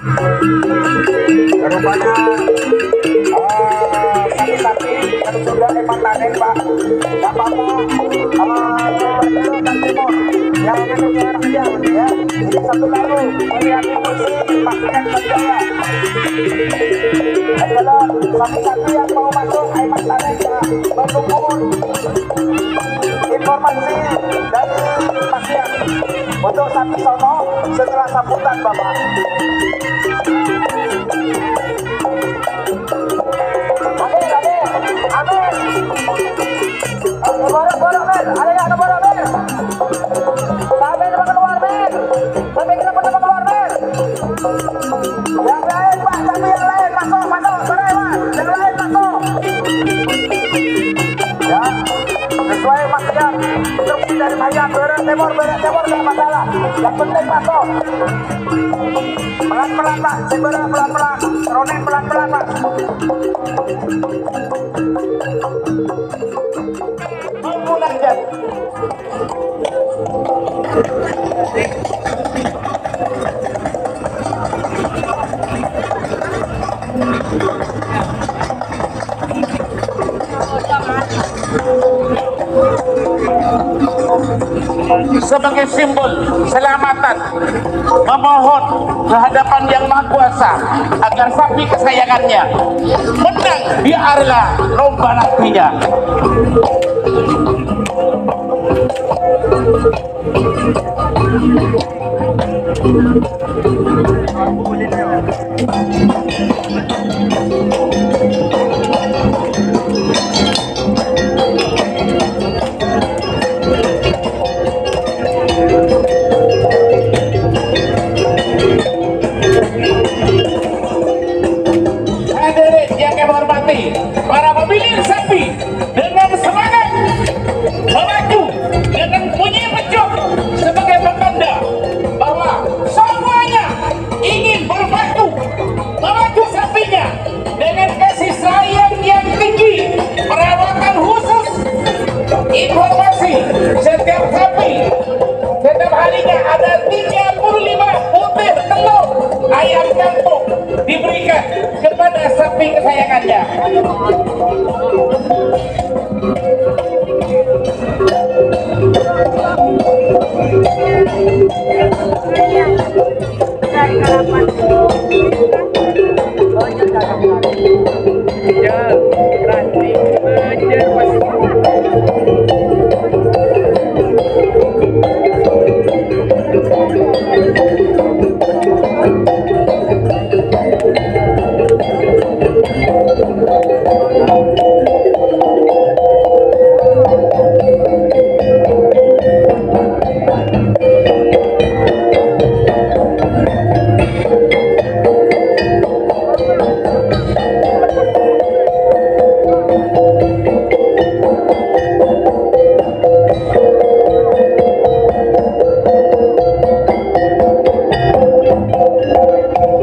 Rupanya sapi-sapi yang sudah emang tanen Pak, nggak apa-apa. Dan timur yang mendengar aja ya. Ini satu lalu melihat posisi pastikan saja. Adalah sapi-sapi yang mau masuk emang tanen Pak, menunggu informasi dari pasien untuk sapi sono setelah sambutan Bapak. Timur nggak masalah, yang penting masuk. Pelan-pelan Pak, Sibera pelan-pelan, Ronin pelan-pelan Pak. Tunggu aja. Sebagai simbol selamatan memohon kehadapan Yang Maha Kuasa agar sapi kesayangannya menang di arena lomba nantinya. Para pemilik sapi dengan semangat melaju dengan bunyi becuk sebagai petanda bahwa semuanya ingin berbatu melaju sapinya dengan kasih sayang yang tinggi, perawatan khusus, informasi setiap sapi setiap harinya ada 35 butir telur ayam kampung diberikan kepada sapi kesayangannya.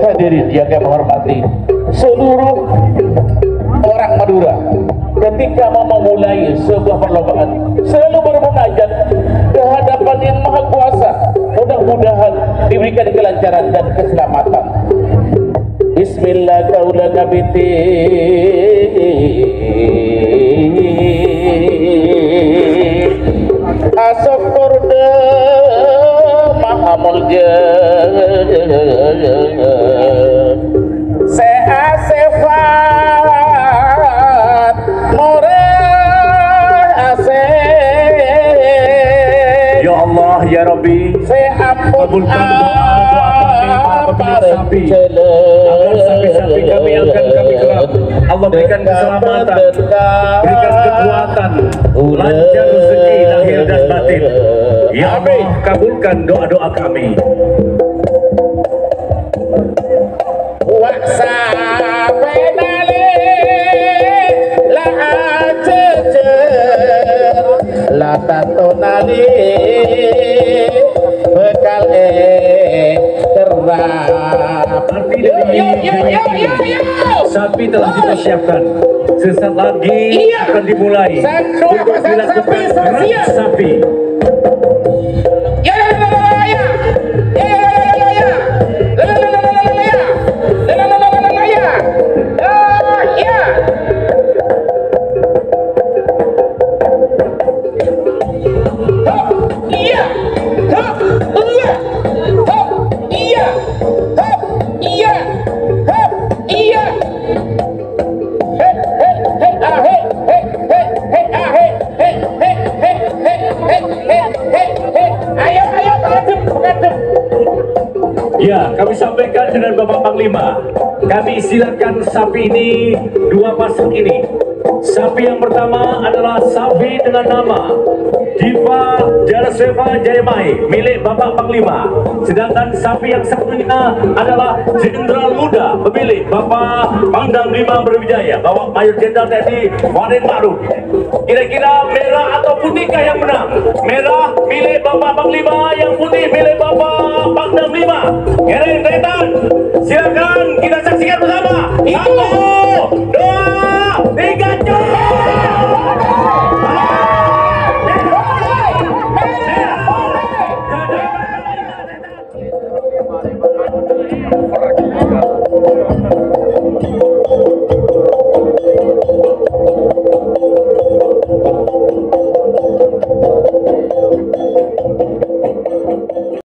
Hadirin yang kami hormati, seluruh orang Madura ketika mau memulai sebuah perlombaan selalu bermunajat ke hadapan Yang Maha Kuasa, mudah-mudahan diberikan kelancaran dan keselamatan. Bismillah kaula kabiti asyukur de maha mulja seasefat murah ase. Ya Allah ya Rabbi, kabulkan doa para sapi agar sapi-sapi kami yang akan kami gerak. Allah berikan keselamatan, berikan kekuatan, lancar rezeki lahir dan batin. Ya Allah, kabulkan doa-doa kami. Tatonali bekal kerap. Arti dari sapi telah dipersiapkan. Sesaat lagi akan dimulai untuk dilakukan gerak sapi. dengan Bapak Panglima. Kami silakan sapi ini, dua pasang ini. Sapi yang pertama adalah sapi dengan nama Diva Jaraseva Jayamai milik Bapak Panglima. Sedangkan sapi yang satunya adalah Jenderal Muda milik Bapak Pangdam 5 Brawijaya, Bapak Mayor Jenderal TNI Wadid Ma'ruf. Kira-kira merah atau putihkah yang menang? Merah milik Bapak Panglima, yang putih milik Bapak Pangdam 5. Keren retan. Silakan kita saksikan bersama. 1, 2, 3,